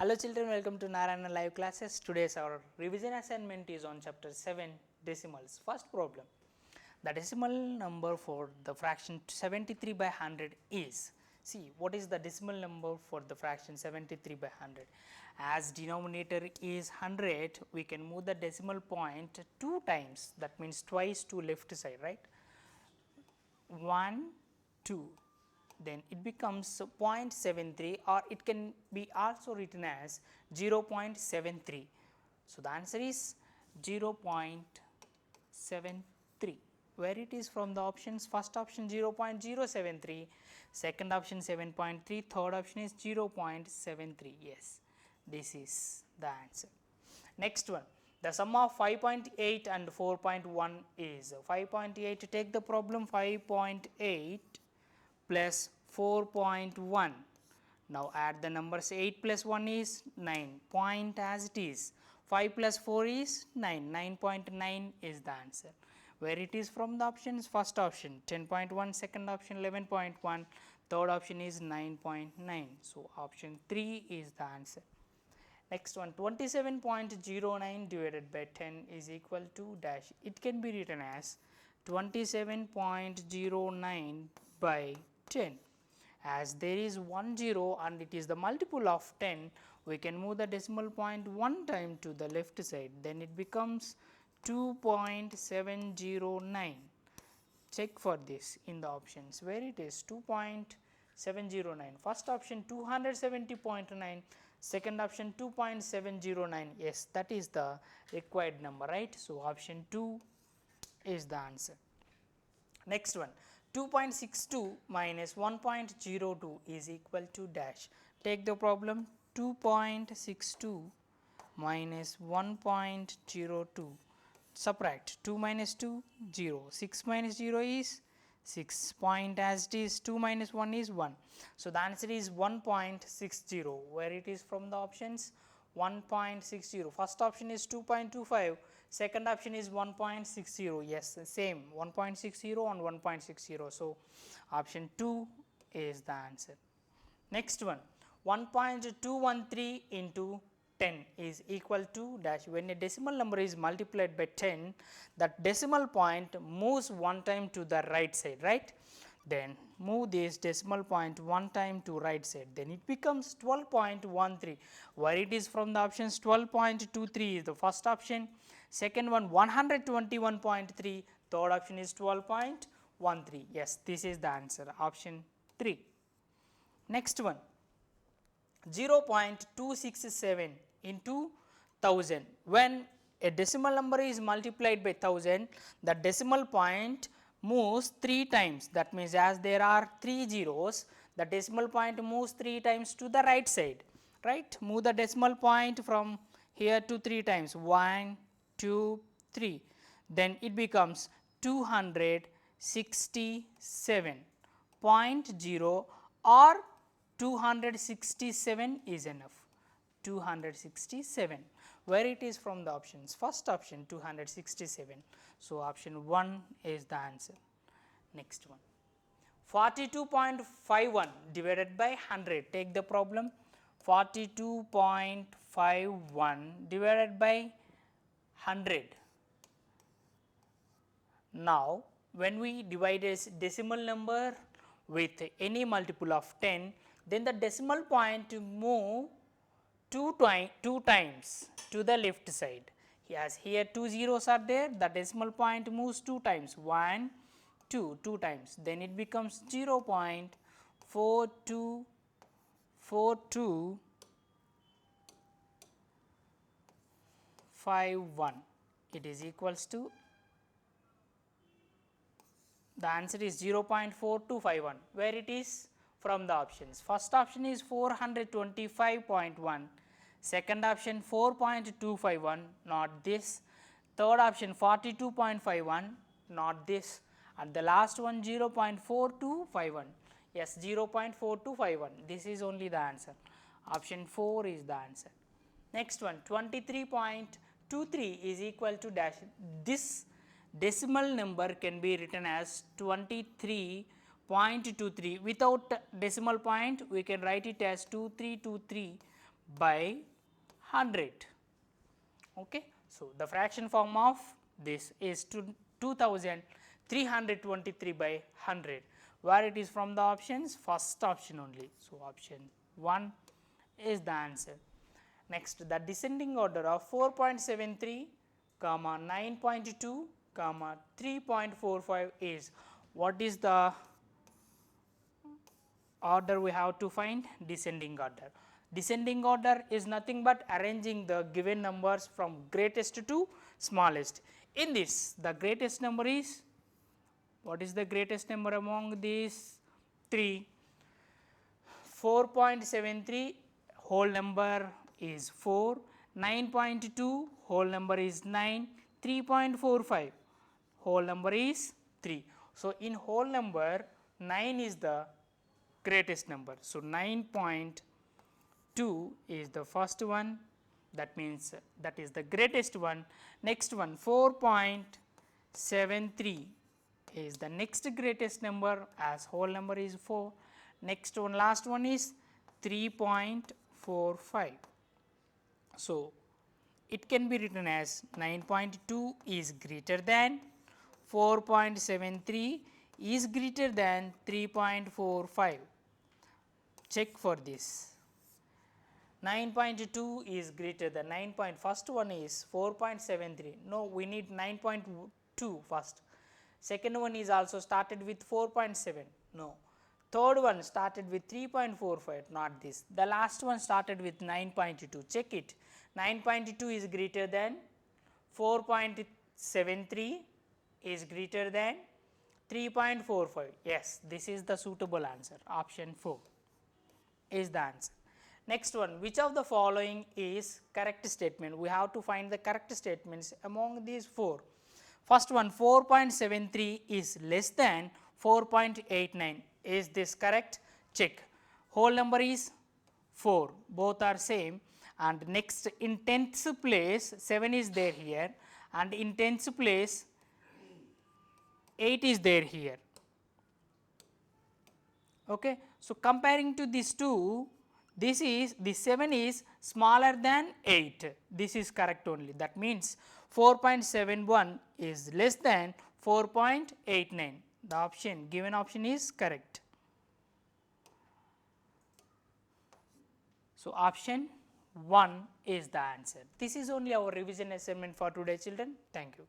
Hello children, welcome to Narayana live classes. Today's our revision assignment is on chapter 7 decimals. First problem, the decimal number for the fraction 73 by 100 is, see what is the decimal number for the fraction 73 by 100. As denominator is 100, we can move the decimal point 2 times, that means twice to left side, right. 1, 2, then it becomes 0.73, or it can be also written as 0.73. So, the answer is 0.73. Where it is from the options? First option 0.073, second option 7.3, third option is 0.73. Yes, this is the answer. Next one, the sum of 5.8 and 4.1 is 5.8. Take the problem, 5.8 plus 4.1. Now add the numbers, 8 plus 1 is 9, point as it is, 5 plus 4 is 9, 9.9 is the answer. Where it is from the options? First option 10.1, second option 11.1, third option is 9.9. So, option 3 is the answer. Next one, 27.09 divided by 10 is equal to dash. It can be written as 27.09 by 10. As there is 1 0 and it is the multiple of 10, we can move the decimal point one time to the left side, then it becomes 2.709. Check for this in the options, where it is 2.709. First option 270.9, second option 2.709. Yes, that is the required number, right. So, option 2 is the answer. Next one, 2.62 minus 1.02 is equal to dash. Take the problem, 2.62 minus 1.02, subtract 2 minus 2, 0, 6 minus 0 is 6, point as it is, 2 minus 1 is 1. So, the answer is 1.60. Where it is from the options? 1.60. First option is 2.25, second option is 1.60. Yes, same 1.60 and 1.60. So, option 2 is the answer. Next one, 1.213 into 10 is equal to dash. When a decimal number is multiplied by 10, that decimal point moves one time to the right side, right. Then move this decimal point one time to right side, then it becomes 12.13. Where it is from the options? 12.23 is the first option, second one 121.3, third option is 12.13. Yes, this is the answer, option 3. Next one, 0.267 into 1000. When a decimal number is multiplied by 1000, the decimal point moves 3 times. That means, as there are 3 zeros, the decimal point moves 3 times to the right side, right. Move the decimal point from here to 3 times, 1, 2, 3. Then it becomes 267.0, or 267 is enough, 267. Where it is from the options? First option 267. So, option 1 is the answer. Next one, 42.51 divided by 100. Take the problem, 42.51 divided by 100. Now, when we divide a decimal number with any multiple of 10, then the decimal point move two times to the left side. As here 2 zeros are there, the decimal point moves 2 times, 1, 2, 2 times, then it becomes 0.4241. It is equals to, the answer is 0.4251. Where it is from the options? First option is 425.1, second option 4.251, not this, third option 42.51, not this, and the last one 0.4251. Yes, 0.4251. This is only the answer. Option 4 is the answer. Next one, 23.23 is equal to dash. This decimal number can be written as 23.23. Without decimal point, we can write it as 2323 by 100. Okay. So, the fraction form of this is 2323 by 100, where it is from the options, first option only. So, option 1 is the answer. Next, the descending order of 4.73 comma 9.2 comma 3.45 is, what is the order we have to find? Descending order. Descending order is nothing but arranging the given numbers from greatest to smallest. In this, the greatest number is, what is the greatest number among these 3? 4.73 whole number is 4, 9.2 whole number is 9, 3.45 whole number is 3. So, in whole number 9 is the greatest number. So, 9.2 is the first one, that means that is the greatest one. Next one, 4.73 is the next greatest number, as whole number is 4. Next one, last one is 3.45. So, it can be written as 9.2 is greater than 4.73 is greater than 3.45. Check for this. 9.2 is greater than 9. First one is 4.73. No, we need 9.2 first. Second one is also started with 4.7. No. Third one started with 3.45. Not this. The last one started with 9.2. Check it. 9.2 is greater than 4.73 is greater than 3.45. Yes, this is the suitable answer. Option 4 is the answer. Next one, which of the following is correct statement? We have to find the correct statements among these 4. First one, 4.73 is less than 4.89. Is this correct? Check. Whole number is 4, both are same, and next in tenths place 7 is there here, and in tenths place 8 is there here. Okay. So, comparing to these two, this 7 is smaller than 8. This is correct only. That means 4.71 is less than 4.89. The option, given option is correct. So, option 1 is the answer. This is only our revision assignment for today, children. Thank you.